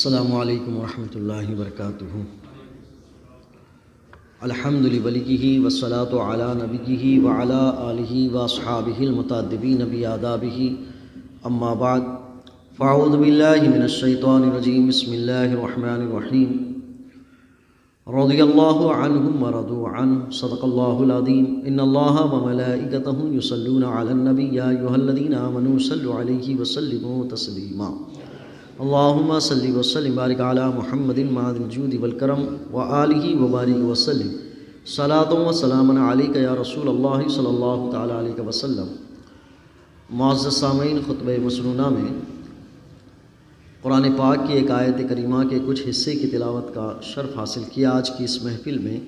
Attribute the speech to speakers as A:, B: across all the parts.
A: السلام علیکم ورحمۃ اللہ وبرکاتہ۔ الحمد لولیہ والصلاۃ علی نبیہ وعلی آلہ واصحابہ المتأدبین بآدابہ، اما بعد فاعوذ باللہ من الشیطان الرجیم، بسم اللہ الرحمن الرحیم۔ رضی اللہ عنہم ورضوا عنہ، صدق اللہ العظیم۔ ان اللہ وملائکتہ یصلون علی النبی یا ایھا الذین آمنوا صلوا علیہ وسلموا تسلیما۔ اللہم صلی وسلم بارک علی محمد مع الجود والکرم وآلہ وبارک وسلم، صلاۃ و سلام علیک یا رسول اللہ صلی اللہ تعالی علیہ وسلم۔ معزز سامعین، خطبہ مسنونہ میں قرآن پاک کی ایک آیت کریمہ کے کچھ حصے کی تلاوت کا شرف حاصل کیا۔ آج کی اس محفل میں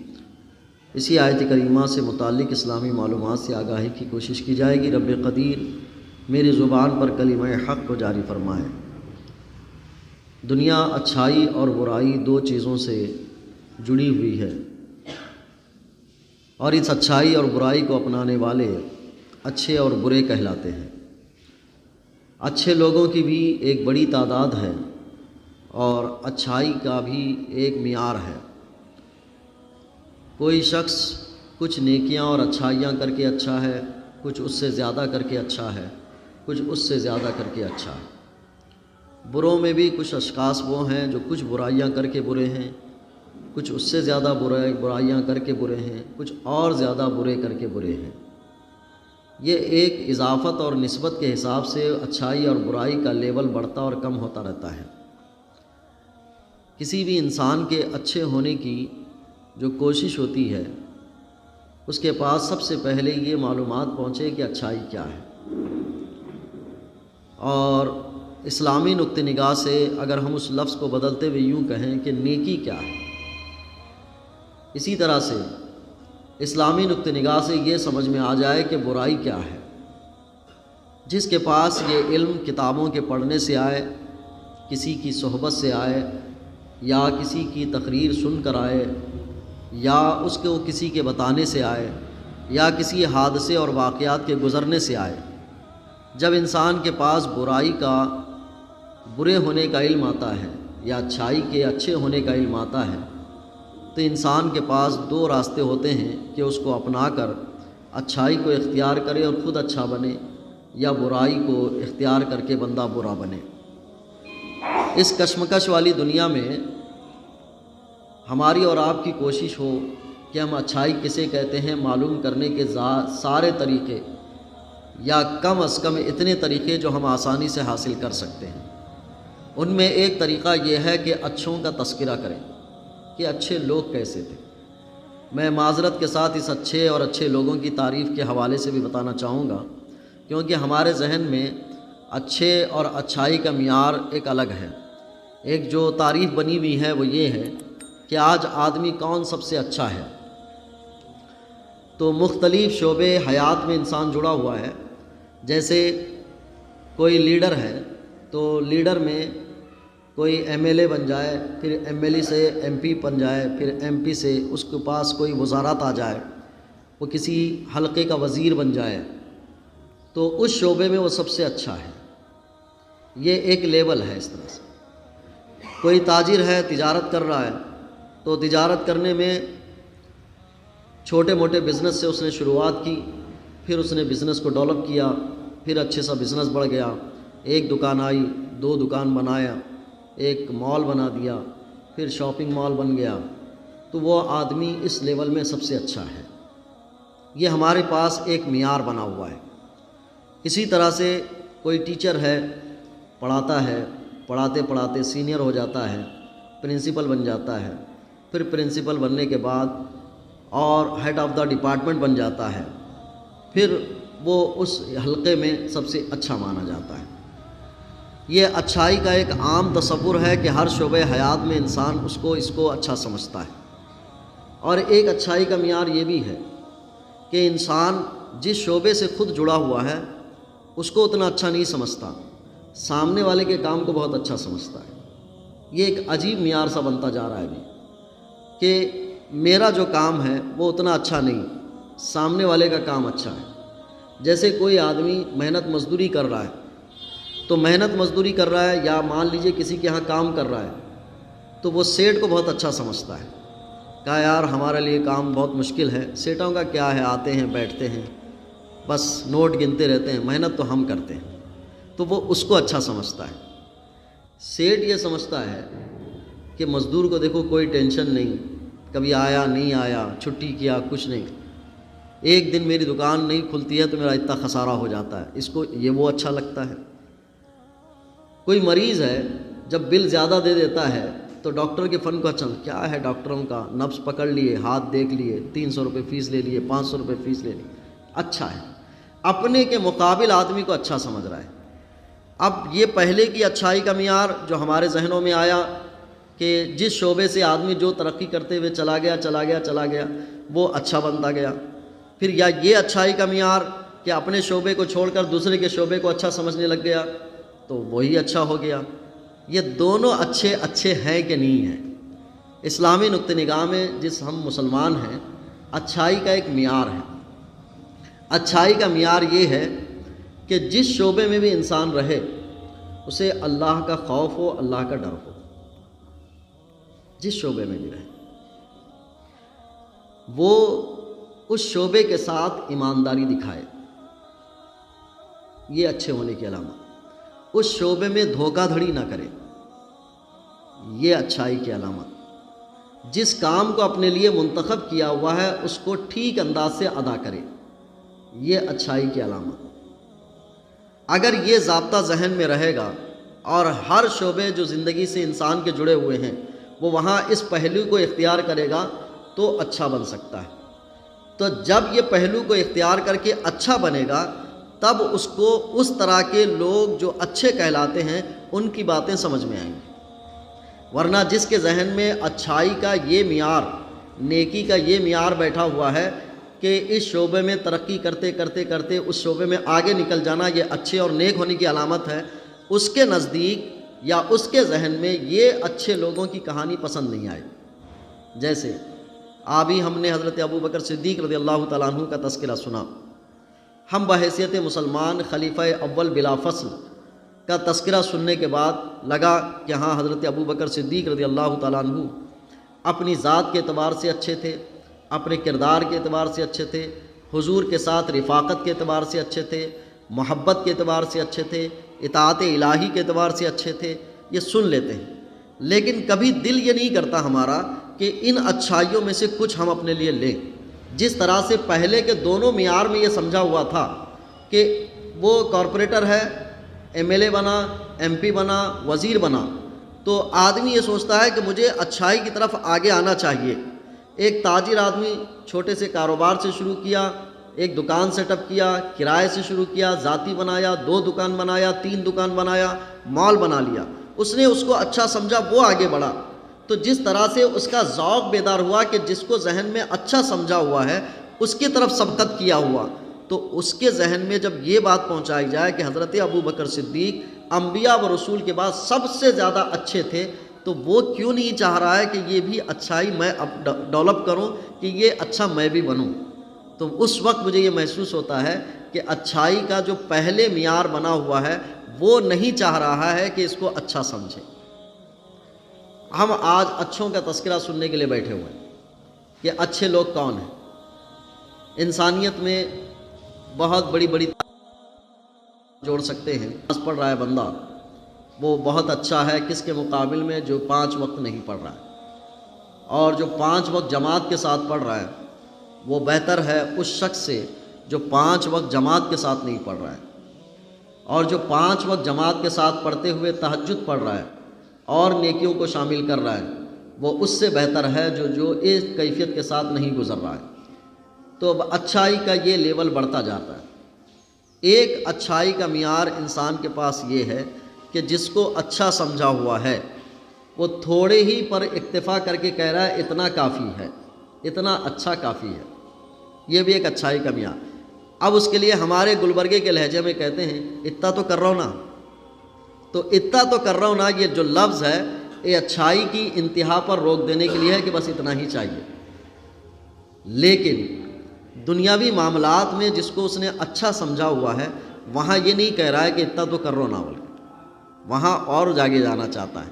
A: اسی آیت کریمہ سے متعلق اسلامی معلومات سے آگاہی کی کوشش کی جائے گی۔ رب قدیر میری زبان پر کلمہ حق کو جاری فرمائے۔ دنیا اچھائی اور برائی دو چیزوں سے جڑی ہوئی ہے، اور اس اچھائی اور برائی کو اپنانے والے اچھے اور برے کہلاتے ہیں۔ اچھے لوگوں کی بھی ایک بڑی تعداد ہے اور اچھائی کا بھی ایک معیار ہے۔ کوئی شخص کچھ نیکیاں اور اچھائیاں کر کے اچھا ہے، کچھ اس سے زیادہ کر کے اچھا ہے، کچھ اس سے زیادہ کر کے اچھا ہے۔ بروں میں بھی کچھ اشخاص وہ ہیں جو کچھ برائیاں کر کے برے ہیں، کچھ اس سے زیادہ برائیاں کر کے برے ہیں، کچھ اور زیادہ برے کر کے برے ہیں۔ یہ ایک اضافت اور نسبت کے حساب سے اچھائی اور برائی کا لیول بڑھتا اور کم ہوتا رہتا ہے۔ کسی بھی انسان کے اچھے ہونے کی جو کوشش ہوتی ہے، اس کے پاس سب سے پہلے یہ معلومات پہنچے کہ اچھائی کیا ہے۔ اور اسلامی نقطہ نگاہ سے اگر ہم اس لفظ کو بدلتے ہوئے یوں کہیں کہ نیکی کیا ہے، اسی طرح سے اسلامی نقطہ نگاہ سے یہ سمجھ میں آ جائے کہ برائی کیا ہے۔ جس کے پاس یہ علم کتابوں کے پڑھنے سے آئے، کسی کی صحبت سے آئے، یا کسی کی تقریر سن کر آئے، یا اس کو کسی کے بتانے سے آئے، یا کسی حادثے اور واقعات کے گزرنے سے آئے، جب انسان کے پاس برائی کا برے ہونے کا علم آتا ہے یا اچھائی کے اچھے ہونے کا علم آتا ہے، تو انسان کے پاس دو راستے ہوتے ہیں کہ اس کو اپنا کر اچھائی کو اختیار کرے اور خود اچھا بنے، یا برائی کو اختیار کر کے بندہ برا بنے۔ اس کشمکش والی دنیا میں ہماری اور آپ کی کوشش ہو کہ ہم اچھائی کسے کہتے ہیں معلوم کرنے کے سارے طریقے، یا کم از کم اتنے طریقے جو ہم آسانی سے حاصل کر سکتے ہیں، ان میں ایک طریقہ یہ ہے کہ اچھوں کا تذکرہ کریں کہ اچھے لوگ کیسے تھے۔ میں معذرت کے ساتھ اس اچھے اور اچھے لوگوں کی تعریف کے حوالے سے بھی بتانا چاہوں گا، کیونکہ ہمارے ذہن میں اچھے اور اچھائی کا معیار ایک الگ ہے۔ ایک جو تعریف بنی ہوئی ہے وہ یہ ہے کہ آج آدمی کون سب سے اچھا ہے۔ تو مختلف شعبے حیات میں انسان جڑا ہوا ہے۔ جیسے کوئی لیڈر ہے تو لیڈر میں کوئی ایم ایل اے بن جائے، پھر ایم ایل اے سے ایم پی بن جائے، پھر ایم پی سے اس کے پاس کوئی وزارت آ جائے، وہ کسی حلقے کا وزیر بن جائے، تو اس شعبے میں وہ سب سے اچھا ہے۔ یہ ایک لیول ہے۔ اس طرح سے کوئی تاجر ہے، تجارت کر رہا ہے، تو تجارت کرنے میں چھوٹے موٹے بزنس سے اس نے شروعات کی، پھر اس نے بزنس کو ڈیولپ کیا، پھر اچھے سا بزنس بڑھ گیا، ایک دکان آئی، دو دکان بنایا، ایک مال بنا دیا، پھر شاپنگ مال بن گیا، تو وہ آدمی اس لیول میں سب سے اچھا ہے۔ یہ ہمارے پاس ایک معیار بنا ہوا ہے۔ اسی طرح سے کوئی ٹیچر ہے، پڑھاتا ہے، پڑھاتے پڑھاتے سینئر ہو جاتا ہے، پرنسپل بن جاتا ہے، پھر پرنسپل بننے کے بعد اور ہیڈ آف دا ڈپارٹمنٹ بن جاتا ہے، پھر وہ اس حلقے میں سب سے اچھا مانا جاتا ہے۔ یہ اچھائی کا ایک عام تصور ہے کہ ہر شعبہ حیات میں انسان اس کو اچھا سمجھتا ہے۔ اور ایک اچھائی کا معیار یہ بھی ہے کہ انسان جس شعبے سے خود جڑا ہوا ہے اس کو اتنا اچھا نہیں سمجھتا، سامنے والے کے کام کو بہت اچھا سمجھتا ہے۔ یہ ایک عجیب معیار سا بنتا جا رہا ہے ابھی کہ میرا جو کام ہے وہ اتنا اچھا نہیں، سامنے والے کا کام اچھا ہے۔ جیسے کوئی آدمی محنت مزدوری کر رہا ہے، تو محنت مزدوری کر رہا ہے، یا مان لیجئے کسی کے ہاں کام کر رہا ہے، تو وہ سیٹ کو بہت اچھا سمجھتا ہے. کہا یار ہمارے لیے کام بہت مشکل ہے، سیٹوں کا کیا ہے، آتے ہیں بیٹھتے ہیں بس نوٹ گنتے رہتے ہیں، محنت تو ہم کرتے ہیں. تو وہ اس کو اچھا سمجھتا ہے. سیٹ یہ سمجھتا ہے کہ مزدور کو دیکھو کوئی ٹینشن نہیں، کبھی آیا نہیں آیا، چھٹی کیا کچھ نہیں، ایک دن میری دکان نہیں کھلتی ہے تو میرا اتنا خسارہ ہو جاتا ہے. اس کو یہ وہ اچھا لگتا ہے. کوئی مریض ہے جب بل زیادہ دے دیتا ہے تو ڈاکٹر کے فن کو اچھا، کیا ہے ڈاکٹروں کا، نبض پکڑ لیے، ہاتھ دیکھ لیے، 300 روپے فیس لے لیے، 500 روپے فیس لے لی، اچھا ہے. اپنے کے مقابل آدمی کو اچھا سمجھ رہا ہے. اب یہ پہلے کی اچھائی کا معیار جو ہمارے ذہنوں میں آیا کہ جس شعبے سے آدمی جو ترقی کرتے ہوئے چلا گیا وہ اچھا بنتا گیا. پھر یا یہ اچھائی کا معیار کہ اپنے شعبے کو چھوڑ کر دوسرے کے شعبے کو اچھا سمجھنے لگ گیا تو وہی اچھا ہو گیا. یہ دونوں اچھے ہیں کہ نہیں ہیں؟ اسلامی نقطہ نگاہ میں جس ہم مسلمان ہیں، اچھائی کا ایک معیار ہے. اچھائی کا معیار یہ ہے کہ جس شعبے میں بھی انسان رہے اسے اللہ کا خوف ہو، اللہ کا ڈر ہو. جس شعبے میں بھی رہے وہ اس شعبے کے ساتھ ایمانداری دکھائے، یہ اچھے ہونے کی علامت. اس شعبے میں دھوکہ دھڑی نہ کرے، یہ اچھائی کی علامت. جس کام کو اپنے لیے منتخب کیا ہوا ہے اس کو ٹھیک انداز سے ادا کرے، یہ اچھائی کی علامت. اگر یہ ضابطہ ذہن میں رہے گا اور ہر شعبے جو زندگی سے انسان کے جڑے ہوئے ہیں وہ وہاں اس پہلو کو اختیار کرے گا تو اچھا بن سکتا ہے. تو جب یہ پہلو کو اختیار کر کے اچھا بنے گا تب اس کو اس طرح کے لوگ جو اچھے کہلاتے ہیں ان کی باتیں سمجھ میں آئیں گی. ورنہ جس کے ذہن میں اچھائی کا یہ معیار، نیکی کا یہ معیار بیٹھا ہوا ہے کہ اس شعبے میں ترقی کرتے کرتے کرتے اس شعبے میں آگے نکل جانا یہ اچھے اور نیک ہونے کی علامت ہے، اس کے نزدیک یا اس کے ذہن میں یہ اچھے لوگوں کی کہانی پسند نہیں آئے. جیسے ابھی ہم نے حضرت ابو بکر صدیق رضی اللہ تعالیٰ عنہ کا تذکرہ سنا. ہم بحیثیت مسلمان خلیفہ اول بلا فصل کا تذکرہ سننے کے بعد لگا کہ ہاں حضرت ابو بکر صدیق رضی اللہ تعالیٰ عنہ اپنی ذات کے اعتبار سے اچھے تھے، اپنے کردار کے اعتبار سے اچھے تھے، حضور کے ساتھ رفاقت کے اعتبار سے اچھے تھے، محبت کے اعتبار سے اچھے تھے، اطاعت الہی کے اعتبار سے اچھے تھے. یہ سن لیتے ہیں لیکن کبھی دل یہ نہیں کرتا ہمارا کہ ان اچھائیوں میں سے کچھ ہم اپنے لیے لیں. جس طرح سے پہلے کے دونوں معیار میں یہ سمجھا ہوا تھا کہ وہ کارپوریٹر ہے، ایم ایل اے بنا، ایم پی بنا، وزیر بنا، تو آدمی یہ سوچتا ہے کہ مجھے اچھائی کی طرف آگے آنا چاہیے. ایک تاجر آدمی چھوٹے سے کاروبار سے شروع کیا، ایک دکان سیٹ اپ کیا، کرائے سے شروع کیا، ذاتی بنایا، 2 دکان بنایا، 3 دکان بنایا، مال بنا لیا. اس نے اس کو اچھا سمجھا، وہ آگے بڑھا. تو جس طرح سے اس کا ذوق بیدار ہوا کہ جس کو ذہن میں اچھا سمجھا ہوا ہے اس کی طرف سبقت کیا ہوا، تو اس کے ذہن میں جب یہ بات پہنچائی جائے کہ حضرت ابو بکر صدیق انبیاء و رسول کے بعد سب سے زیادہ اچھے تھے، تو وہ کیوں نہیں چاہ رہا ہے کہ یہ بھی اچھائی میں اب ڈیولپ کروں، کہ یہ اچھا میں بھی بنوں. تو اس وقت مجھے یہ محسوس ہوتا ہے کہ اچھائی کا جو پہلے معیار بنا ہوا ہے وہ نہیں چاہ رہا ہے کہ اس کو اچھا سمجھے. ہم آج اچھوں کا تذکرہ سننے کے لیے بیٹھے ہوئے ہیں کہ اچھے لوگ کون ہیں. انسانیت میں بہت بڑی جوڑ سکتے ہیں. نماز پڑھ رہا ہے بندہ وہ بہت اچھا ہے کس کے مقابل میں جو 5 وقت نہیں پڑھ رہا ہے، اور جو 5 وقت جماعت کے ساتھ پڑھ رہا ہے وہ بہتر ہے اس شخص سے جو 5 وقت جماعت کے ساتھ نہیں پڑھ رہا ہے. اور جو 5 وقت جماعت کے ساتھ پڑھتے ہوئے تہجد پڑھ رہا ہے اور نیکیوں کو شامل کر رہا ہے وہ اس سے بہتر ہے جو اس کیفیت کے ساتھ نہیں گزر رہا ہے. تو اب اچھائی کا یہ لیول بڑھتا جاتا ہے. ایک اچھائی کا معیار انسان کے پاس یہ ہے کہ جس کو اچھا سمجھا ہوا ہے وہ تھوڑے ہی پر اکتفا کر کے کہہ رہا ہے اتنا کافی ہے، اتنا اچھا کافی ہے. یہ بھی ایک اچھائی کا معیار. اب اس کے لیے ہمارے گلبرگے کے لہجے میں کہتے ہیں اتنا تو کر رہا ہوں نا. تو اتنا تو کر رہا ہوں نا یہ جو لفظ ہے یہ اچھائی کی انتہا پر روک دینے کے لیے ہے کہ بس اتنا ہی چاہیے. لیکن دنیاوی معاملات میں جس کو اس نے اچھا سمجھا ہوا ہے وہاں یہ نہیں کہہ رہا ہے کہ اتنا تو کر رہا ہوں نا، بلکہ وہاں اور آگے جانا چاہتا ہے.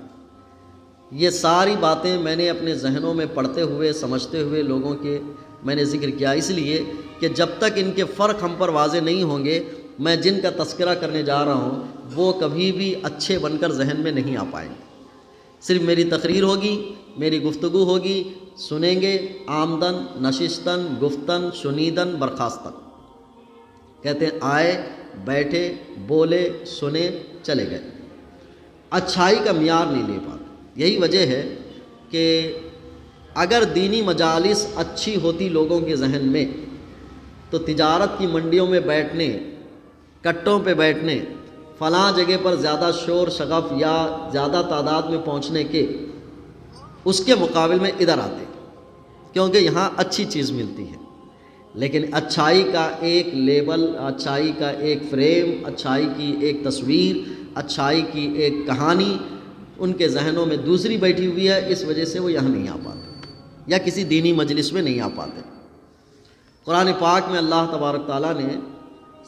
A: یہ ساری باتیں میں نے اپنے ذہنوں میں پڑھتے ہوئے سمجھتے ہوئے لوگوں کے میں نے ذکر کیا، اس لیے کہ جب تک ان کے فرق ہم پر واضح نہیں ہوں گے، میں جن کا تذکرہ کرنے جا رہا ہوں وہ کبھی بھی اچھے بن کر ذہن میں نہیں آ پائیں گے۔ صرف میری تقریر ہوگی، میری گفتگو ہوگی، سنیں گے، آمدن نشستن گفتن شنیدن برخاستن، کہتے ہیں آئے بیٹھے بولے سنے چلے گئے، اچھائی کا معیار نہیں لے پاتے۔ یہی وجہ ہے کہ اگر دینی مجالس اچھی ہوتی لوگوں کے ذہن میں تو تجارت کی منڈیوں میں بیٹھنے، کٹوں پہ بیٹھنے، فلاں جگہ پر زیادہ شور شغف یا زیادہ تعداد میں پہنچنے کے اس کے مقابل میں ادھر آتے، کیونکہ یہاں اچھی چیز ملتی ہے۔ لیکن اچھائی کا ایک لیبل، اچھائی کا ایک فریم، اچھائی کی ایک تصویر، اچھائی کی ایک کہانی ان کے ذہنوں میں دوسری بیٹھی ہوئی ہے، اس وجہ سے وہ یہاں نہیں آ پاتے یا کسی دینی مجلس میں نہیں آ پاتے۔ قرآن پاک میں اللہ تبارک تعالیٰ نے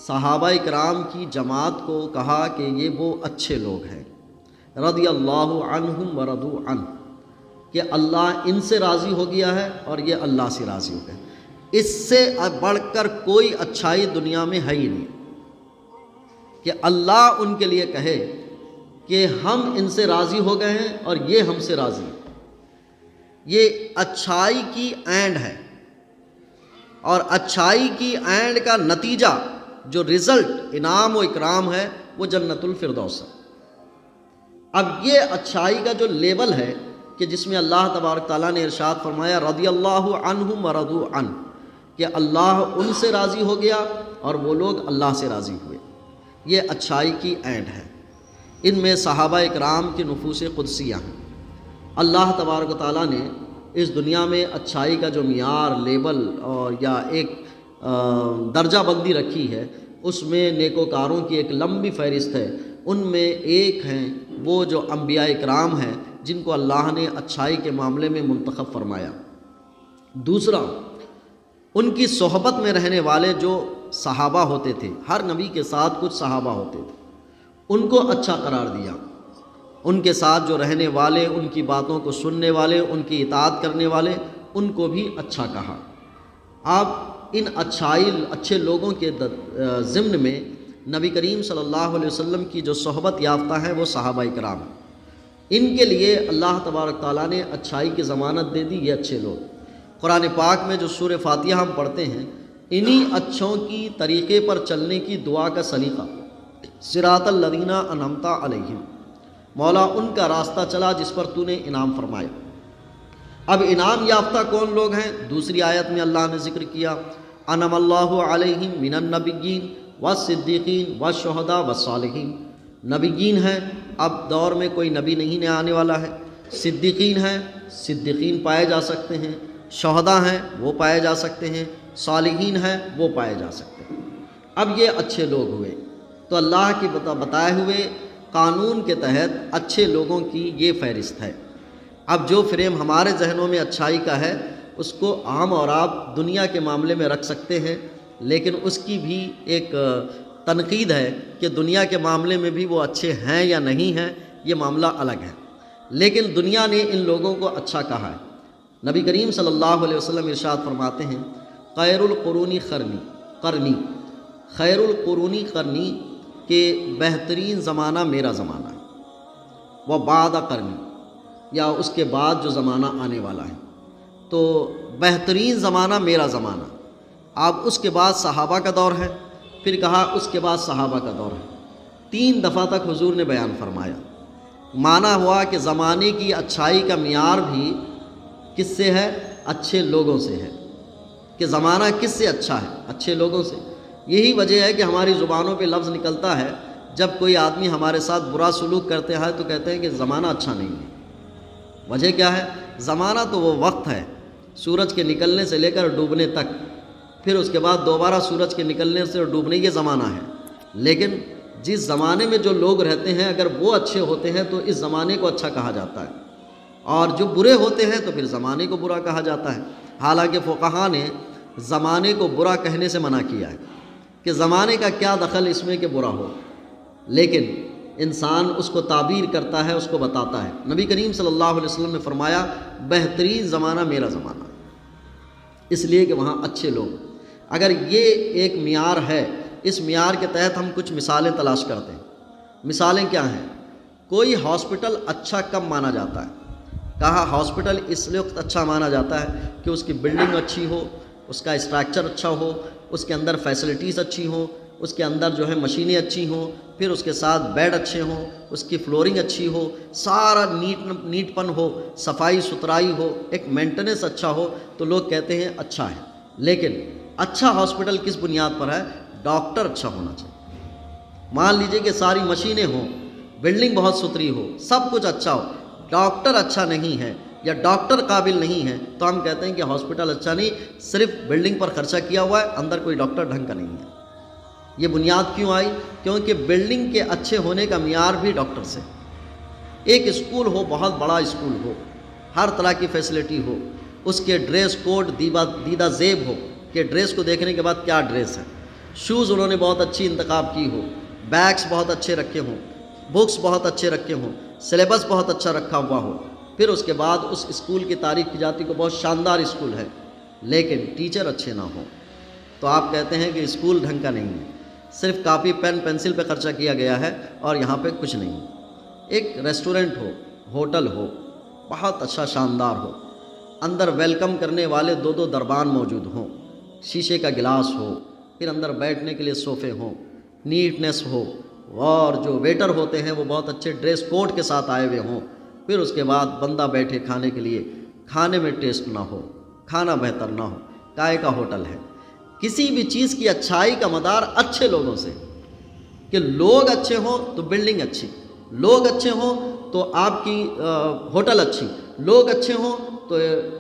A: صحابہ کرام کی جماعت کو کہا کہ یہ وہ اچھے لوگ ہیں، رضی اللہ عنہم ورضوا عنہ، کہ اللہ ان سے راضی ہو گیا ہے اور یہ اللہ سے راضی ہو گئے۔ اس سے بڑھ کر کوئی اچھائی دنیا میں ہے ہی نہیں کہ اللہ ان کے لیے کہے کہ ہم ان سے راضی ہو گئے ہیں اور یہ ہم سے راضی ہیں۔ یہ اچھائی کی اینڈ ہے، اور اچھائی کی اینڈ کا نتیجہ جو رزلٹ انعام و اکرام ہے وہ جنت الفردوس ہے۔ اب یہ اچھائی کا جو لیول ہے کہ جس میں اللہ تبارک تعالیٰ نے ارشاد فرمایا رضی اللہ عنہم ورضوا عنہ، کہ اللہ ان سے راضی ہو گیا اور وہ لوگ اللہ سے راضی ہوئے، یہ اچھائی کی اینڈ ہے۔ ان میں صحابہ اکرام کی نفوس قدسیہ ہیں۔ اللہ تبارک و تعالیٰ نے اس دنیا میں اچھائی کا جو معیار، لیبل اور یا ایک درجہ بندی رکھی ہے، اس میں نیکوکاروں کی ایک لمبی فہرست ہے۔ ان میں ایک ہیں وہ جو انبیاء اکرام ہیں جن کو اللہ نے اچھائی کے معاملے میں منتخب فرمایا۔ دوسرا، ان کی صحبت میں رہنے والے جو صحابہ ہوتے تھے، ہر نبی کے ساتھ کچھ صحابہ ہوتے تھے، ان کو اچھا قرار دیا۔ ان کے ساتھ جو رہنے والے، ان کی باتوں کو سننے والے، ان کی اطاعت کرنے والے، ان کو بھی اچھا کہا۔ اب ان اچھے لوگوں کے ضمن میں نبی کریم صلی اللہ علیہ وسلم کی جو صحبت یافتہ ہیں وہ صحابہ اکرام ہیں۔ ان کے لیے اللہ تبارک تعالیٰ نے اچھائی کی ضمانت دے دی، یہ اچھے لوگ۔ قرآن پاک میں جو سورہ فاتحہ ہم پڑھتے ہیں، انہی اچھوں کی طریقے پر چلنے کی دعا کا سلیقہ، صراط الذین انعمت علیہم، مولا ان کا راستہ چلا جس پر تو نے انعام فرمایا۔ اب انعام یافتہ کون لوگ ہیں؟ دوسری آیت میں اللہ نے ذکر کیا، انعم اللہ علیہم من النبیین والصدیقین والشہداء والصالحین۔ نبیین ہیں، اب دور میں کوئی نبی نہیں آنے والا ہے۔ صدیقین ہیں، صدیقین پائے جا سکتے ہیں۔ شہداء ہیں، وہ پائے جا سکتے ہیں۔ صالحین ہیں، وہ پائے جا سکتے ہیں۔ اب یہ اچھے لوگ ہوئے، تو اللہ کے بتائے ہوئے قانون کے تحت اچھے لوگوں کی یہ فہرست ہے۔ اب جو فریم ہمارے ذہنوں میں اچھائی کا ہے اس کو عام اور آپ دنیا کے معاملے میں رکھ سکتے ہیں، لیکن اس کی بھی ایک تنقید ہے کہ دنیا کے معاملے میں بھی وہ اچھے ہیں یا نہیں ہیں، یہ معاملہ الگ ہے۔ لیکن دنیا نے ان لوگوں کو اچھا کہا ہے۔ نبی کریم صلی اللہ علیہ وسلم ارشاد فرماتے ہیں، خیر القرون قرنی، خیر القرون قرنی، کہ بہترین زمانہ میرا زمانہ ہے، وہ بعد قرنی، یا اس کے بعد جو زمانہ آنے والا ہے، تو بہترین زمانہ میرا زمانہ۔ اب اس کے بعد صحابہ کا دور ہے، پھر کہا اس کے بعد صحابہ کا دور ہے۔ 3 دفعہ تک حضور نے بیان فرمایا۔ معنی ہوا کہ زمانے کی اچھائی کا معیار بھی کس سے ہے؟ اچھے لوگوں سے ہے، کہ زمانہ کس سے اچھا ہے؟ اچھے لوگوں سے۔ یہی وجہ ہے کہ ہماری زبانوں پہ لفظ نکلتا ہے جب کوئی آدمی ہمارے ساتھ برا سلوک کرتے ہیں تو کہتے ہیں کہ زمانہ اچھا نہیں ہے۔ وجہ کیا ہے؟ زمانہ تو وہ وقت ہے سورج کے نکلنے سے لے کر ڈوبنے تک، پھر اس کے بعد دوبارہ سورج کے نکلنے سے ڈوبنے، یہ زمانہ ہے۔ لیکن جس زمانے میں جو لوگ رہتے ہیں اگر وہ اچھے ہوتے ہیں تو اس زمانے کو اچھا کہا جاتا ہے، اور جو برے ہوتے ہیں تو پھر زمانے کو برا کہا جاتا ہے۔ حالانکہ فقہا نے زمانے کو برا کہنے سے منع کیا ہے کہ زمانے کا کیا دخل اس میں کہ برا ہو، لیکن انسان اس کو تعبیر کرتا ہے، اس کو بتاتا ہے۔ نبی کریم صلی اللہ علیہ وسلم نے فرمایا بہترین زمانہ میرا زمانہ، اس لیے کہ وہاں اچھے لوگ۔ اگر یہ ایک معیار ہے، اس معیار کے تحت ہم کچھ مثالیں تلاش کرتے ہیں۔ مثالیں کیا ہیں؟ کوئی ہاسپٹل اچھا کب مانا جاتا ہے؟ کہا ہاسپٹل اس وقت اچھا مانا جاتا ہے کہ اس کی بلڈنگ اچھی ہو، اس کا اسٹرکچر اچھا ہو، اس کے اندر فیسلٹیز اچھی ہوں، اس کے اندر جو ہے مشینیں اچھی ہوں، پھر اس کے ساتھ بیڈ اچھے ہوں، اس کی فلورنگ اچھی ہو، سارا نیٹ پن ہو، صفائی ستھرائی ہو، ایک مینٹیننس اچھا ہو، تو لوگ کہتے ہیں اچھا ہے۔ لیکن اچھا ہاسپٹل کس بنیاد پر ہے؟ ڈاکٹر اچھا ہونا چاہیے۔ مان لیجئے کہ ساری مشینیں ہوں، بلڈنگ بہت ستھری ہو، سب کچھ اچھا ہو، ڈاکٹر اچھا نہیں ہے یا ڈاکٹر قابل نہیں ہے، تو ہم کہتے ہیں کہ ہاسپٹل اچھا نہیں، صرف بلڈنگ پر خرچہ کیا ہوا ہے، اندر کوئی ڈاکٹر ڈھنگ کا نہیں ہے۔ یہ بنیاد کیوں آئی؟ کیونکہ بلڈنگ کے اچھے ہونے کا معیار بھی ڈاکٹر سے۔ ایک اسکول ہو، بہت بڑا اسکول ہو، ہر طرح کی فیسلٹی ہو، اس کے ڈریس کوڈ دیدہ زیب ہو کہ ڈریس کو دیکھنے کے بعد کیا ڈریس ہے، شوز انہوں نے بہت اچھی انتخاب کی ہو، بیگس بہت اچھے رکھے ہوں، بکس بہت اچھے رکھے ہوں، سلیبس بہت اچھا رکھا ہوا ہو، پھر اس کے بعد اس اسکول کی تعریف کی جاتی کہ بہت شاندار اسکول ہے، لیکن ٹیچر اچھے نہ ہوں، تو آپ کہتے ہیں کہ اسکول ڈھنگ کا نہیں ہے، صرف کاپی پین پنسل پہ خرچہ کیا گیا ہے اور یہاں پہ کچھ نہیں۔ ایک ریسٹورنٹ ہو، ہوٹل ہو، بہت اچھا شاندار ہو، اندر ویلکم کرنے والے دو دربان موجود ہوں، شیشے کا گلاس ہو، پھر اندر بیٹھنے کے لیے صوفے ہوں، نیٹنیس ہو، اور جو ویٹر ہوتے ہیں وہ بہت اچھے ڈریس کوڈ کے ساتھ آئے ہوئے ہوں، پھر اس کے بعد بندہ بیٹھے کھانے کے لیے، کھانے میں ٹیسٹ نہ ہو، کھانا بہتر نہ ہو، کائے کا ہوٹل ہے۔ کسی بھی چیز کی اچھائی کا مدار اچھے لوگوں سے، کہ لوگ اچھے ہوں تو بلڈنگ اچھی، لوگ اچھے ہوں تو آپ کی ہوٹل اچھی، لوگ اچھے ہوں تو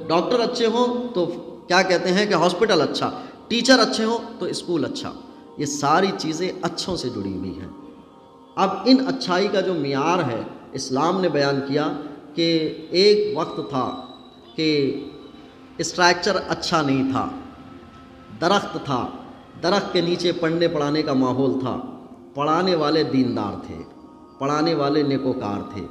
A: ڈاکٹر اچھے ہوں تو کیا کہتے ہیں کہ ہاسپٹل اچھا، ٹیچر اچھے ہوں تو اسکول اچھا۔ یہ ساری چیزیں اچھوں سے جڑی ہوئی ہیں۔ اب ان اچھائی کا جو معیار ہے اسلام نے بیان کیا کہ ایک وقت تھا کہ اسٹرکچر اچھا نہیں تھا، درخت تھا، درخت کے نیچے پڑھنے پڑھانے کا ماحول تھا، پڑھانے والے دیندار تھے، پڑھانے والے نیکوکار تھے،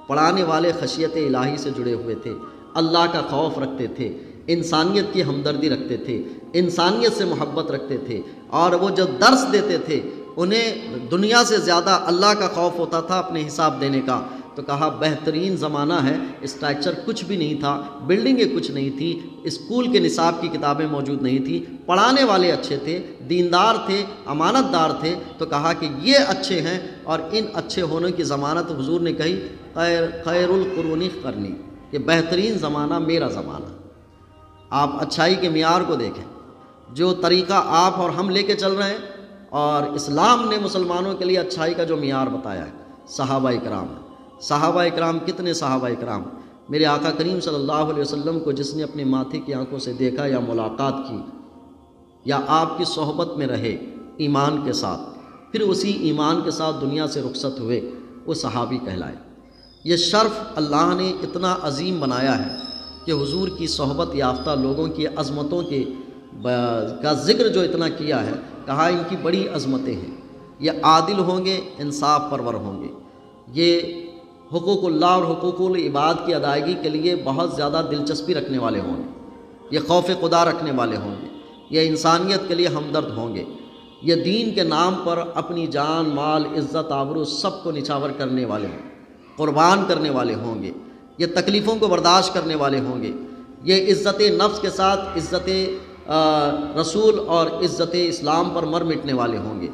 A: پڑھانے والے خشیت الہی سے جڑے ہوئے تھے، اللہ کا خوف رکھتے تھے، انسانیت کی ہمدردی رکھتے تھے، انسانیت سے محبت رکھتے تھے، اور وہ جو درس دیتے تھے انہیں دنیا سے زیادہ اللہ کا خوف ہوتا تھا اپنے حساب دینے کا۔ تو کہا بہترین زمانہ ہے، اسٹرکچر کچھ بھی نہیں تھا، بلڈنگیں کچھ نہیں تھی، اسکول کے نصاب کی کتابیں موجود نہیں تھی، پڑھانے والے اچھے تھے، دیندار تھے، امانت دار تھے، تو کہا کہ یہ اچھے ہیں، اور ان اچھے ہونے کی ضمانت حضور نے کہی خیر القرون قرنی، کہ بہترین زمانہ میرا زمانہ۔ آپ اچھائی کے معیار کو دیکھیں، جو طریقہ آپ اور ہم لے کے چل رہے ہیں، اور اسلام نے مسلمانوں کے لیے اچھائی کا جو معیار بتایا ہے، صحابہ اکرام۔ صحابہ اکرام کتنے صحابہ اکرام؟ میرے آقا کریم صلی اللہ علیہ وسلم کو جس نے اپنے ماتھے کی آنکھوں سے دیکھا یا ملاقات کی یا آپ کی صحبت میں رہے ایمان کے ساتھ، پھر اسی ایمان کے ساتھ دنیا سے رخصت ہوئے، وہ صحابی کہلائے۔ یہ شرف اللہ نے اتنا عظیم بنایا ہے کہ حضور کی صحبت یافتہ لوگوں کی عظمتوں کا ذکر جو اتنا کیا ہے، کہا ان کی بڑی عظمتیں ہیں، یہ عادل ہوں گے، انصاف پرور ہوں گے، یہ حقوق اللہ اور حقوق العباد کی ادائیگی کے لیے بہت زیادہ دلچسپی رکھنے والے ہوں گے، یہ خوف خدا رکھنے والے ہوں گے، یہ انسانیت کے لیے ہمدرد ہوں گے، یہ دین کے نام پر اپنی جان، مال، عزت، آبرو سب کو نچھاور کرنے والے ہوں، قربان کرنے والے ہوں گے، یہ تکلیفوں کو برداشت کرنے والے ہوں گے، یہ عزت نفس کے ساتھ عزت رسول اور عزت اسلام پر مر مٹنے والے ہوں گے،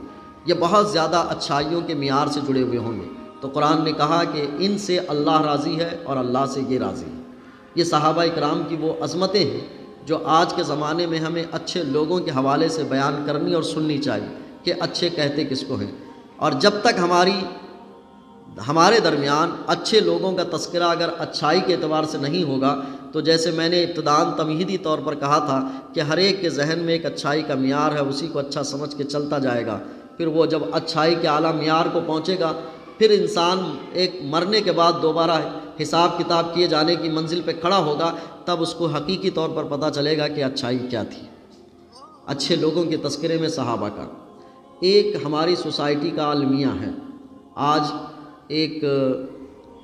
A: یہ بہت زیادہ اچھائیوں کے معیار سے جڑے ہوئے ہوں گے۔ تو قرآن نے کہا کہ ان سے اللہ راضی ہے اور اللہ سے یہ راضی ہے۔ یہ صحابہ اکرام کی وہ عظمتیں ہیں جو آج کے زمانے میں ہمیں اچھے لوگوں کے حوالے سے بیان کرنی اور سننی چاہیے کہ اچھے کہتے کس کو ہیں، اور جب تک ہمارے درمیان اچھے لوگوں کا تذکرہ اگر اچھائی کے اعتبار سے نہیں ہوگا، تو جیسے میں نے ابتداءً تمہیدی طور پر کہا تھا کہ ہر ایک کے ذہن میں ایک اچھائی کا معیار ہے، اسی کو اچھا سمجھ کے چلتا جائے گا، پھر وہ جب اچھائی کے اعلیٰ معیار کو پہنچے گا، پھر انسان ایک مرنے کے بعد دوبارہ حساب کتاب کیے جانے کی منزل پہ کھڑا ہوگا، تب اس کو حقیقی طور پر پتہ چلے گا کہ اچھائی کیا تھی۔ اچھے لوگوں کے تذکرے میں صحابہ کا ایک ہماری سوسائٹی کا المیہ ہے۔ آج ایک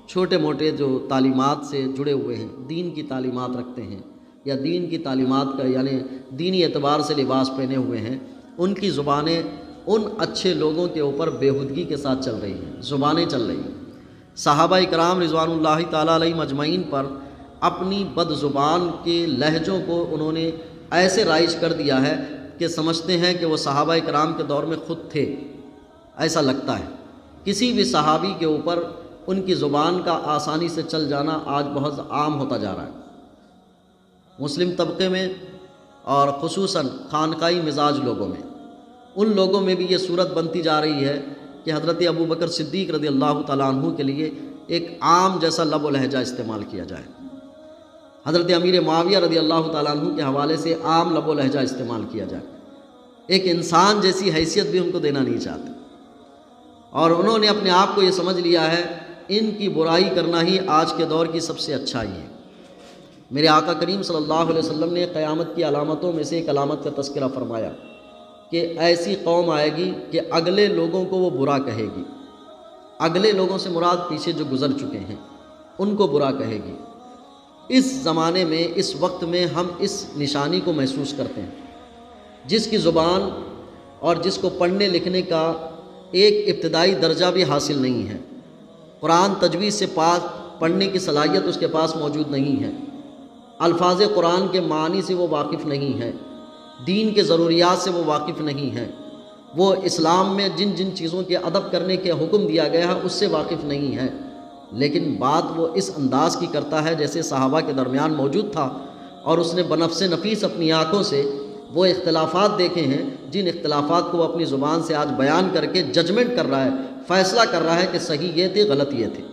A: چھوٹے موٹے جو تعلیمات سے جڑے ہوئے ہیں، دین کی تعلیمات رکھتے ہیں یا دین کی تعلیمات کا یعنی دینی اعتبار سے لباس پہنے ہوئے ہیں، ان کی زبانیں ان اچھے لوگوں کے اوپر بےہودگی کے ساتھ چل رہی ہیں، زبانیں چل رہی ہیں۔ صحابہ کرام رضوان اللہ تعالیٰ علیہ مجمعین پر اپنی بد زبان کے لہجوں کو انہوں نے ایسے رائج کر دیا ہے کہ سمجھتے ہیں کہ وہ صحابہ کرام کے دور میں خود تھے، ایسا لگتا ہے۔ کسی بھی صحابی کے اوپر ان کی زبان کا آسانی سے چل جانا آج بہت عام ہوتا جا رہا ہے۔ مسلم طبقے میں اور خصوصاً خانقائی مزاج لوگوں میں، ان لوگوں میں بھی یہ صورت بنتی جا رہی ہے کہ حضرت ابو بکر صدیق رضی اللہ تعالیٰ عنہ کے لیے ایک عام جیسا لب و لہجہ استعمال کیا جائے، حضرت امیر معاویہ رضی اللہ تعالیٰ عنہ کے حوالے سے عام لب و لہجہ استعمال کیا جائے، ایک انسان جیسی حیثیت بھی ان کو دینا نہیں چاہتے، اور انہوں نے اپنے آپ کو یہ سمجھ لیا ہے ان کی برائی کرنا ہی آج کے دور کی سب سے اچھائی ہے۔ میرے آقا کریم صلی اللہ علیہ وسلم نے قیامت کی علامتوں میں سے ایک علامت کا تذکرہ فرمایا کہ ایسی قوم آئے گی کہ اگلے لوگوں کو وہ برا کہے گی، اگلے لوگوں سے مراد پیچھے جو گزر چکے ہیں ان کو برا کہے گی۔ اس زمانے میں، اس وقت میں ہم اس نشانی کو محسوس کرتے ہیں، جس کی زبان اور جس کو پڑھنے لکھنے کا ایک ابتدائی درجہ بھی حاصل نہیں ہے، قرآن تجوید سے پاس پڑھنے کی صلاحیت اس کے پاس موجود نہیں ہے، الفاظ قرآن کے معنی سے وہ واقف نہیں ہے، دین کے ضروریات سے وہ واقف نہیں ہے، وہ اسلام میں جن جن چیزوں کے ادب کرنے کے حکم دیا گیا ہے اس سے واقف نہیں ہے، لیکن بات وہ اس انداز کی کرتا ہے جیسے صحابہ کے درمیان موجود تھا، اور اس نے بنفس نفیس اپنی آنکھوں سے وہ اختلافات دیکھے ہیں جن اختلافات کو وہ اپنی زبان سے آج بیان کر کے ججمنٹ کر رہا ہے، فیصلہ کر رہا ہے کہ صحیح یہ تھے، غلط یہ تھے۔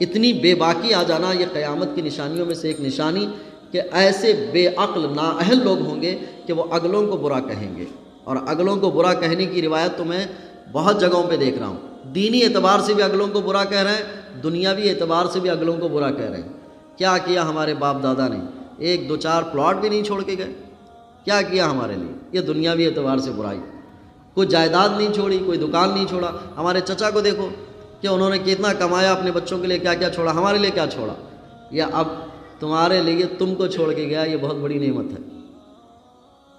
A: اتنی بے باکی آ جانا یہ قیامت کی نشانیوں میں سے ایک نشانی کہ ایسے بے عقل نااہل لوگ ہوں گے کہ وہ اگلوں کو برا کہیں گے، اور اگلوں کو برا کہنے کی روایت تو میں بہت جگہوں پہ دیکھ رہا ہوں، دینی اعتبار سے بھی اگلوں کو برا کہہ رہے ہیں، دنیاوی اعتبار سے بھی اگلوں کو برا کہہ رہے ہیں۔ کیا کیا ہمارے باپ دادا نے؟ ایک دو چار پلاٹ بھی نہیں چھوڑ کے گئے، کیا کیا ہمارے لیے؟ یہ دنیاوی اعتبار سے برائی، کوئی جائیداد نہیں چھوڑی، کوئی دکان نہیں چھوڑا۔ ہمارے چچا کو دیکھو کہ انہوں نے کتنا کمایا، اپنے بچوں کے لیے کیا کیا چھوڑا، ہمارے لیے کیا چھوڑا؟ یا اب تمہارے لیے تم کو چھوڑ کے گیا، یہ بہت بڑی نعمت ہے۔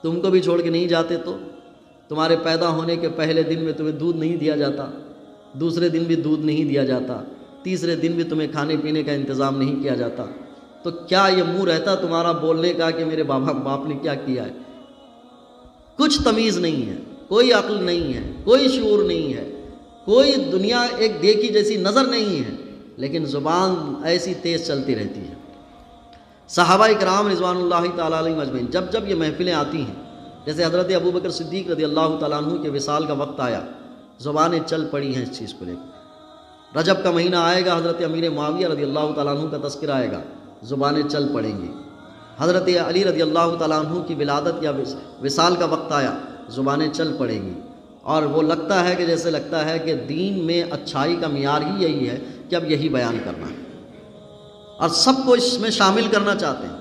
A: تم کو بھی چھوڑ کے نہیں جاتے تو تمہارے پیدا ہونے کے پہلے دن میں تمہیں دودھ نہیں دیا جاتا، دوسرے دن بھی دودھ نہیں دیا جاتا، تیسرے دن بھی تمہیں کھانے پینے کا انتظام نہیں کیا جاتا، تو کیا یہ منہ رہتا تمہارا بولنے کا کہ میرے باپ نے کیا کیا ہے؟ کچھ تمیز نہیں ہے، کوئی عقل نہیں ہے، کوئی شعور نہیں ہے، کوئی دنیا ایک دیکھی جیسی نظر نہیں ہے، لیکن زبان ایسی تیز چلتی رہتی ہے۔ صحابہ کرام رضوان اللہ تعالیٰ علیہ مجمعین جب یہ محفلیں آتی ہیں، جیسے حضرت ابو بکر صدیق رضی اللہ تعالیٰ عنہ کے وصال کا وقت آیا، زبانیں چل پڑی ہیں اس چیز کو لے کر۔ رجب کا مہینہ آئے گا، حضرت امیر معاویہ رضی اللہ تعالیٰ عنہ کا تذکرہ آئے گا، زبانیں چل پڑیں گی۔ حضرت علی رضی اللہ تعالیٰ عنہ کی ولادت یا وصال کا وقت آیا، زبانیں چل پڑیں گی، اور وہ لگتا ہے کہ جیسے لگتا ہے کہ دین میں اچھائی کا معیار ہی یہی ہے کہ اب یہی بیان کرنا ہے، اور سب کو اس میں شامل کرنا چاہتے ہیں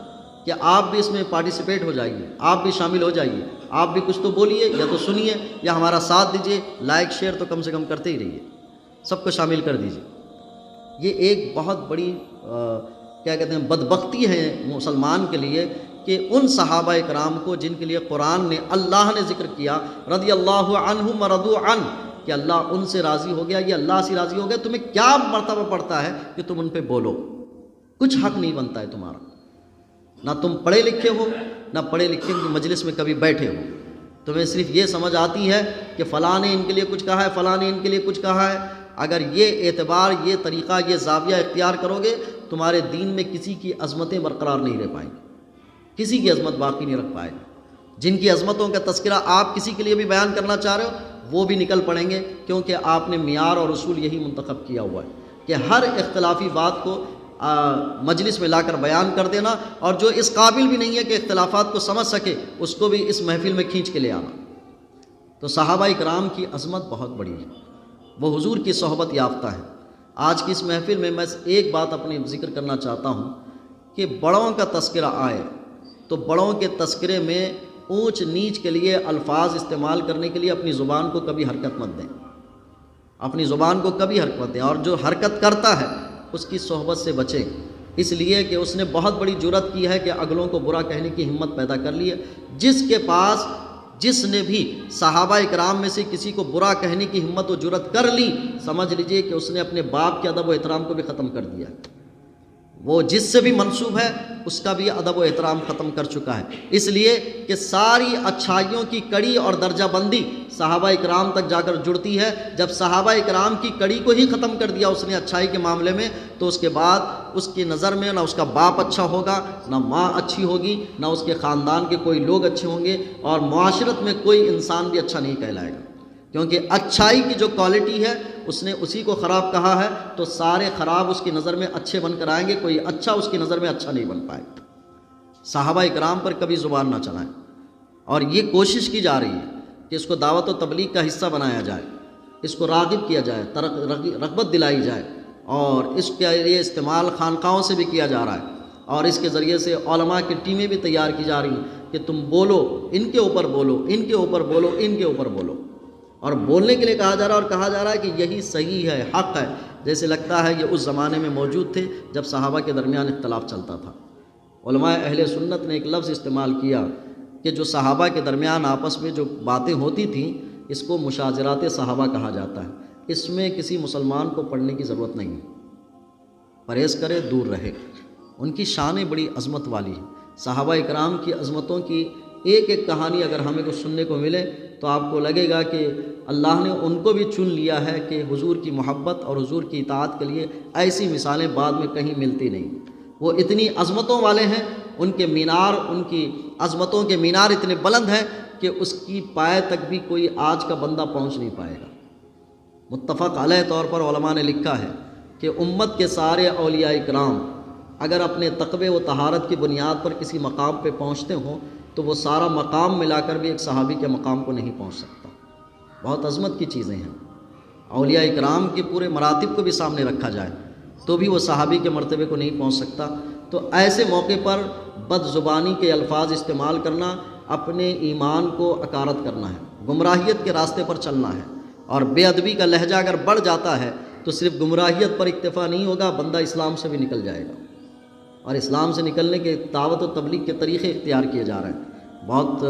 A: کہ آپ بھی اس میں پارٹیسپیٹ ہو جائیے، آپ بھی شامل ہو جائیے، آپ بھی کچھ تو بولیے یا تو سنیے یا ہمارا ساتھ دیجیے، لائک شیئر تو کم سے کم کرتے ہی رہیے، سب کو شامل کر دیجیے۔ یہ ایک بہت بڑی کیا کہتے ہیں بدبختی ہے مسلمان کے لیے کہ ان صحابہ کرام کو جن کے لیے قرآن نے، اللہ نے ذکر کیا رضی اللہ عنہم ورضوا عنہ، کہ اللہ ان سے راضی ہو گیا، یہ اللہ سے راضی ہو گیا، تمہیں کیا مرتبہ پڑتا ہے کہ تم ان پہ بولو؟ کچھ حق نہیں بنتا ہے تمہارا، نہ تم پڑھے لکھے ہو، نہ پڑھے لکھے کی مجلس میں کبھی بیٹھے ہو، تمہیں صرف یہ سمجھ آتی ہے کہ فلاں نے ان کے لیے کچھ کہا ہے، فلاں نے ان کے لیے کچھ کہا ہے۔ اگر یہ اعتبار، یہ طریقہ، یہ زاویہ اختیار کرو گے، تمہارے دین میں کسی کی عظمتیں برقرار نہیں رہ پائیں گی، کسی کی عظمت باقی نہیں رکھ پائے گی۔ جن کی عظمتوں کا تذکرہ آپ کسی کے لیے بھی بیان کرنا چاہ رہے ہو، وہ بھی نکل پڑیں گے، کیونکہ آپ نے معیار اور اصول یہی منتخب کیا ہوا ہے کہ ہر اختلافی بات کو مجلس میں لا کر بیان کر دینا، اور جو اس قابل بھی نہیں ہے کہ اختلافات کو سمجھ سکے اس کو بھی اس محفل میں کھینچ کے لے آنا۔ تو صحابہ کرام کی عظمت بہت بڑی ہے، وہ حضور کی صحبت یافتہ ہے۔ آج کی اس محفل میں ایک بات اپنے ذکر کرنا چاہتا ہوں کہ بڑوں کا تذکرہ آئے تو بڑوں کے تذکرے میں اونچ نیچ کے لیے الفاظ استعمال کرنے کے لیے اپنی زبان کو کبھی حرکت مت دیں۔ اپنی زبان کو کبھی حرکت دیں، اور جو حرکت کرتا ہے اس کی صحبت سے بچیں، اس لیے کہ اس نے بہت بڑی جرأت کی ہے کہ اگلوں کو برا کہنے کی ہمت پیدا کر لی ہے۔ جس نے بھی صحابہ اکرام میں سے کسی کو برا کہنے کی ہمت و جرأت کر لی، سمجھ لیجئے کہ اس نے اپنے باپ کے ادب و احترام کو بھی ختم کر دیا ہے۔ وہ جس سے بھی منسوب ہے اس کا بھی ادب و احترام ختم کر چکا ہے، اس لیے کہ ساری اچھائیوں کی کڑی اور درجہ بندی صحابہ اکرام تک جا کر جڑتی ہے۔ جب صحابہ اکرام کی کڑی کو ہی ختم کر دیا اس نے اچھائی کے معاملے میں، تو اس کے بعد اس کی نظر میں نہ اس کا باپ اچھا ہوگا، نہ ماں اچھی ہوگی، نہ اس کے خاندان کے کوئی لوگ اچھے ہوں گے، اور معاشرت میں کوئی انسان بھی اچھا نہیں کہلائے گا، کیونکہ اچھائی کی جو کوالٹی ہے اس نے اسی کو خراب کہا ہے، تو سارے خراب اس کی نظر میں اچھے بن کر آئیں گے، کوئی اچھا اس کی نظر میں اچھا نہیں بن پائے گا۔ صحابہ اکرام پر کبھی زبان نہ چلائیں، اور یہ کوشش کی جا رہی ہے کہ اس کو دعوت و تبلیغ کا حصہ بنایا جائے، اس کو راغب کیا جائے، رغبت دلائی جائے، اور اس کے لیے استعمال خانقاہوں سے بھی کیا جا رہا ہے، اور اس کے ذریعے سے علماء کی ٹیمیں بھی تیار کی جا رہی ہیں کہ تم بولو، ان کے اوپر بولو، ان کے اوپر بولو، ان کے اوپر بولو، اور بولنے کے لیے کہا جا رہا ہے، اور کہا جا رہا ہے کہ یہی صحیح ہے، حق ہے۔ جیسے لگتا ہے یہ اس زمانے میں موجود تھے جب صحابہ کے درمیان اختلاف چلتا تھا۔ علماء اہل سنت نے ایک لفظ استعمال کیا کہ جو صحابہ کے درمیان آپس میں جو باتیں ہوتی تھیں اس کو مشاجرات صحابہ کہا جاتا ہے، اس میں کسی مسلمان کو پڑھنے کی ضرورت نہیں ہے، پرہیز کرے، دور رہے۔ ان کی شانیں بڑی عظمت والی ہیں، صحابہ اکرام کی عظمتوں کی ایک ایک کہانی اگر ہمیں کچھ سننے کو ملے تو آپ کو لگے گا کہ اللہ نے ان کو بھی چن لیا ہے کہ حضور کی محبت اور حضور کی اطاعت کے لیے ایسی مثالیں بعد میں کہیں ملتی نہیں۔ وہ اتنی عظمتوں والے ہیں، ان کے مینار، ان کی عظمتوں کے مینار اتنے بلند ہیں کہ اس کی پائے تک بھی کوئی آج کا بندہ پہنچ نہیں پائے گا۔ متفق علیہ طور پر علماء نے لکھا ہے کہ امت کے سارے اولیاء اکرام اگر اپنے تقوی و طہارت کی بنیاد پر کسی مقام پہ پہنچتے ہوں تو وہ سارا مقام ملا کر بھی ایک صحابی کے مقام کو نہیں پہنچ سکتا۔ بہت عظمت کی چیزیں ہیں۔ اولیاء اکرام کے پورے مراتب کو بھی سامنے رکھا جائے تو بھی وہ صحابی کے مرتبے کو نہیں پہنچ سکتا۔ تو ایسے موقع پر بد زبانی کے الفاظ استعمال کرنا اپنے ایمان کو اکارت کرنا ہے، گمراہیت کے راستے پر چلنا ہے، اور بے ادبی کا لہجہ اگر بڑھ جاتا ہے تو صرف گمراہیت پر اکتفا نہیں ہوگا، بندہ اسلام سے بھی نکل جائے گا، اور اسلام سے نکلنے کے دعوت و تبلیغ کے طریقے اختیار کیے جا رہے ہیں۔ بہت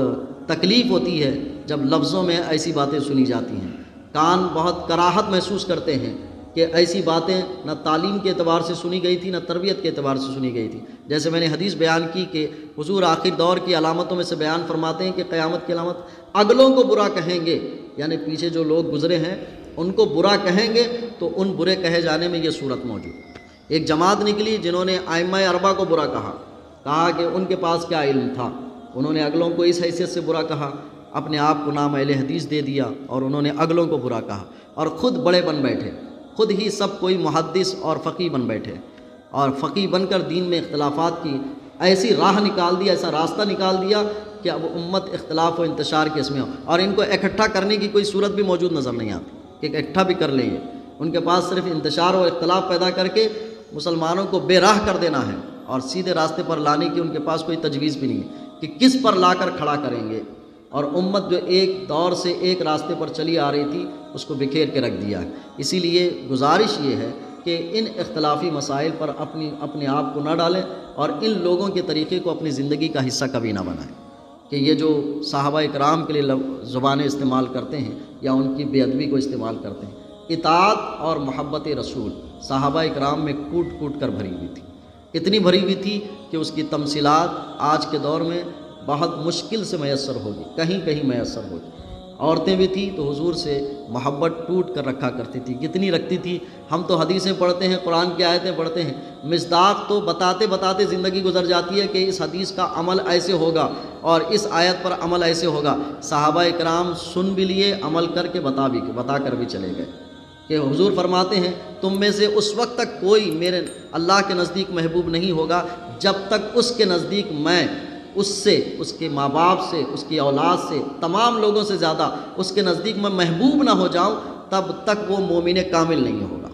A: تکلیف ہوتی ہے جب لفظوں میں ایسی باتیں سنی جاتی ہیں، کان بہت کراہت محسوس کرتے ہیں کہ ایسی باتیں نہ تعلیم کے اعتبار سے سنی گئی تھی، نہ تربیت کے اعتبار سے سنی گئی تھی۔ جیسے میں نے حدیث بیان کی کہ حضور آخر دور کی علامتوں میں سے بیان فرماتے ہیں کہ قیامت کی علامت اگلوں کو برا کہیں گے، یعنی پیچھے جو لوگ گزرے ہیں ان کو برا کہیں گے تو ان برے کہے جانے میں یہ صورت موجود۔ ایک جماعت نکلی جنہوں نے ائمہ اربعہ کو برا کہا کہ ان کے پاس کیا علم تھا، انہوں نے اگلوں کو اس حیثیت سے برا کہا، اپنے آپ کو نام اہل حدیث دے دیا، اور انہوں نے اگلوں کو برا کہا، اور خود بڑے بن بیٹھے، خود ہی سب کوئی محدث اور فقیہ بن بیٹھے، اور فقیہ بن کر دین میں اختلافات کی ایسی راہ نکال دی، ایسا راستہ نکال دیا کہ اب امت اختلاف و انتشار کے اس میں ہو، اور ان کو اکٹھا کرنے کی کوئی صورت بھی موجود نظر نہیں آتی کہ اکٹھا بھی کر لیں گے۔ ان کے پاس صرف انتشار و اختلاف پیدا کر کے مسلمانوں کو بے راہ کر دینا ہے، اور سیدھے راستے پر لانے کی ان کے پاس کوئی تجویز بھی نہیں ہے کہ کس پر لا کر کھڑا کریں گے، اور امت جو ایک دور سے ایک راستے پر چلی آ رہی تھی اس کو بکھیر کے رکھ دیا ہے۔ اسی لیے گزارش یہ ہے کہ ان اختلافی مسائل پر اپنے آپ کو نہ ڈالیں، اور ان لوگوں کے طریقے کو اپنی زندگی کا حصہ کبھی نہ بنائیں کہ یہ جو صحابہ اکرام کے لیے زبانیں استعمال کرتے ہیں یا ان کی بے ادبی کو استعمال کرتے ہیں۔ اطاعت اور محبت رسول صحابہ اکرام میں کوٹ کوٹ کر بھری ہوئی تھی، اتنی بھری ہوئی تھی کہ اس کی تمثیلات آج کے دور میں بہت مشکل سے میسر ہوگی، کہیں کہیں میسر ہوگی۔ عورتیں بھی تھیں تو حضور سے محبت ٹوٹ کر رکھا کرتی تھی، کتنی رکھتی تھی۔ ہم تو حدیثیں پڑھتے ہیں، قرآن کی آیتیں پڑھتے ہیں، مصداق تو بتاتے بتاتے زندگی گزر جاتی ہے کہ اس حدیث کا عمل ایسے ہوگا اور اس آیت پر عمل ایسے ہوگا۔ صحابہ اکرام سن بھی لیے، عمل کر کے بتا کر بھی چلے گئے کہ حضور فرماتے ہیں تم میں سے اس وقت تک کوئی میرے اللہ کے نزدیک محبوب نہیں ہوگا جب تک اس کے نزدیک میں اس سے، اس کے ماں باپ سے، اس کی اولاد سے، تمام لوگوں سے زیادہ اس کے نزدیک میں محبوب نہ ہو جاؤں، تب تک وہ مومن کامل نہیں ہوگا۔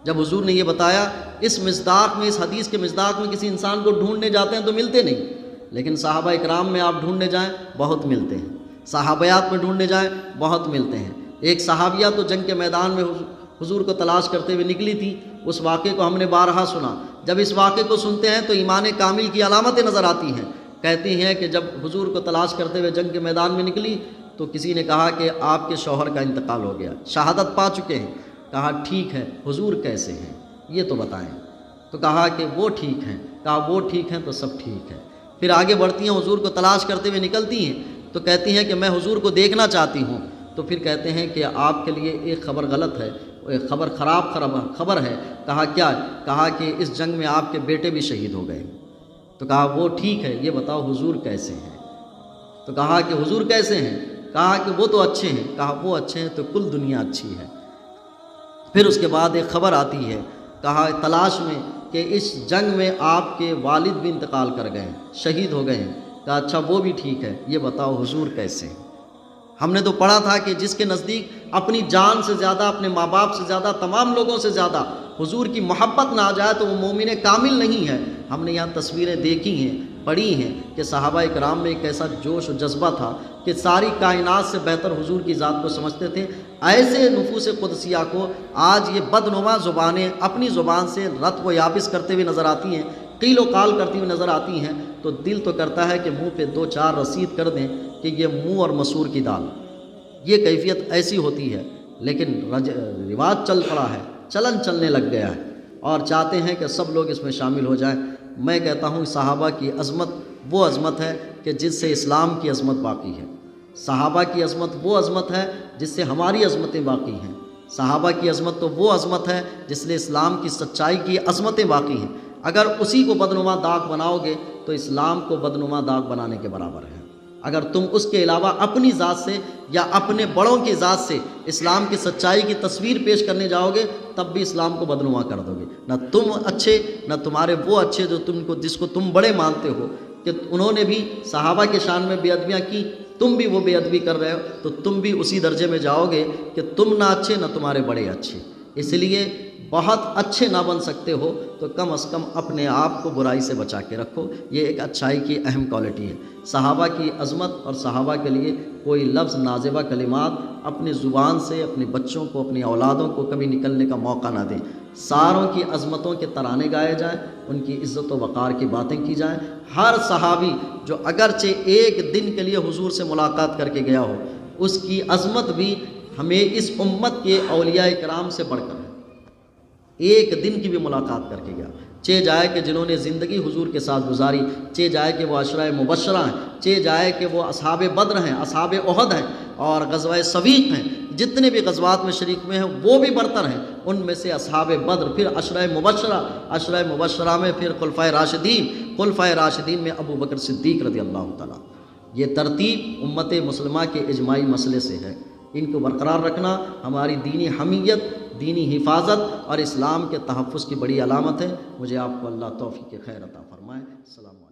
A: جب حضور نے یہ بتایا، اس مصداق میں، اس حدیث کے مصداق میں کسی انسان کو ڈھونڈنے جاتے ہیں تو ملتے نہیں، لیکن صحابہ اکرام میں آپ ڈھونڈنے جائیں بہت ملتے ہیں، صحابیات میں ڈھونڈنے جائیں بہت ملتے ہیں۔ ایک صحابیہ تو جنگ کے میدان میں حضور کو تلاش کرتے ہوئے نکلی تھی، اس واقعے کو ہم نے بارہا سنا۔ جب اس واقعے کو سنتے ہیں تو ایمان کامل کی علامتیں نظر آتی ہیں۔ کہتی ہیں کہ جب حضور کو تلاش کرتے ہوئے جنگ کے میدان میں نکلی تو کسی نے کہا کہ آپ کے شوہر کا انتقال ہو گیا، شہادت پا چکے ہیں۔ کہا ٹھیک ہے، حضور کیسے ہیں یہ تو بتائیں۔ تو کہا کہ وہ ٹھیک ہیں۔ کہا وہ ٹھیک ہیں تو سب ٹھیک ہے۔ پھر آگے بڑھتی ہیں، حضور کو تلاش کرتے ہوئے نکلتی ہیں تو کہتی ہیں کہ میں حضور کو دیکھنا چاہتی ہوں۔ تو پھر کہتے ہیں کہ آپ کے لیے ایک خبر غلط ہے، ایک خبر خراب خبر ہے۔ کہا کیا؟ کہا کہ اس جنگ میں آپ کے بیٹے بھی شہید ہو گئے۔ تو کہا وہ ٹھیک ہے، یہ بتاؤ حضور کیسے ہیں؟ تو کہا کہ حضور کیسے ہیں؟ کہا کہ وہ تو اچھے ہیں۔ کہا وہ اچھے ہیں تو کل دنیا اچھی ہے۔ پھر اس کے بعد ایک خبر آتی ہے، کہا تلاش میں کہ اس جنگ میں آپ کے والد بھی انتقال کر گئے ہیں، شہید ہو گئے ہیں۔ کہا اچھا وہ بھی ٹھیک ہے، یہ بتاؤ حضور کیسے ہیں؟ ہم نے تو پڑھا تھا کہ جس کے نزدیک اپنی جان سے زیادہ، اپنے ماں باپ سے زیادہ، تمام لوگوں سے زیادہ حضور کی محبت نہ آ جائے تو وہ مومن کامل نہیں ہے۔ ہم نے یہاں تصویریں دیکھی ہیں، پڑھی ہیں کہ صحابہ اکرام میں ایک ایسا جوش و جذبہ تھا کہ ساری کائنات سے بہتر حضور کی ذات کو سمجھتے تھے۔ ایسے نفوس قدسیہ کو آج یہ بدنما زبانیں اپنی زبان سے رت و یابس کرتے ہوئے نظر آتی ہیں، قیل و قال کرتی ہوئی نظر آتی ہیں، تو دل تو کرتا ہے کہ منہ پہ دو چار رسید کر دیں کہ یہ منہ اور مسور کی دال۔ یہ کیفیت ایسی ہوتی ہے، لیکن رواج چل پڑا ہے، چلن چلنے لگ گیا ہے اور چاہتے ہیں کہ سب لوگ اس میں شامل ہو جائیں۔ میں کہتا ہوں صحابہ کی عظمت وہ عظمت ہے کہ جس سے اسلام کی عظمت باقی ہے۔ صحابہ کی عظمت وہ عظمت ہے جس سے ہماری عظمتیں باقی ہیں۔ صحابہ کی عظمت تو وہ عظمت ہے جس لیے اسلام کی سچائی کی عظمتیں باقی ہیں۔ اگر اسی کو بدنما داغ بناؤ گے تو اسلام کو بدنما داغ بنانے کے برابر ہے۔ اگر تم اس کے علاوہ اپنی ذات سے یا اپنے بڑوں کی ذات سے اسلام کی سچائی کی تصویر پیش کرنے جاؤ گے تب بھی اسلام کو بدنما کر دو گے۔ نہ تم اچھے، نہ تمہارے وہ اچھے جس کو تم بڑے مانتے ہو کہ انہوں نے بھی صحابہ کے شان میں بے ادبیاں کی، تم بھی وہ بے ادبی کر رہے ہو، تو تم بھی اسی درجے میں جاؤ گے کہ تم نہ اچھے نہ تمہارے بڑے اچھے۔ اس لیے بہت اچھے نہ بن سکتے ہو تو کم از کم اپنے آپ کو برائی سے بچا کے رکھو، یہ ایک اچھائی کی اہم کوالٹی ہے۔ صحابہ کی عظمت اور صحابہ کے لیے کوئی لفظ نازیبہ کلمات اپنی زبان سے اپنے بچوں کو، اپنی اولادوں کو کبھی نکلنے کا موقع نہ دیں۔ ساروں کی عظمتوں کے ترانے گائے جائیں، ان کی عزت و وقار کی باتیں کی جائیں۔ ہر صحابی جو اگرچہ ایک دن کے لیے حضور سے ملاقات کر کے گیا ہو، اس کی عظمت بھی ہمیں اس امت کے اولیاء کرام سے بڑھ کر ہے۔ ایک دن کی بھی ملاقات کر کے گیا، چہ جائے کہ جنہوں نے زندگی حضور کے ساتھ گزاری، چہ جائے کہ وہ عشرہ مبشرہ ہیں، چہ جائے کہ وہ اصحاب بدر ہیں، اصحاب احد ہیں اور غزوہ سویق ہیں، جتنے بھی غزوات میں شریک میں ہیں وہ بھی برتر ہیں۔ ان میں سے اصحاب بدر، پھر عشرہ مبشرہ میں پھر خلفائے راشدین میں ابو بکر صدیق رضی اللہ تعالیٰ۔ یہ ترتیب امت مسلمہ کے اجماعی مسئلے سے ہے۔ ان کو برقرار رکھنا ہماری دینی حمیت، دینی حفاظت اور اسلام کے تحفظ کی بڑی علامت ہے۔ مجھے آپ کو اللہ توفیق خیر عطا فرمائے۔ السلام علیکم۔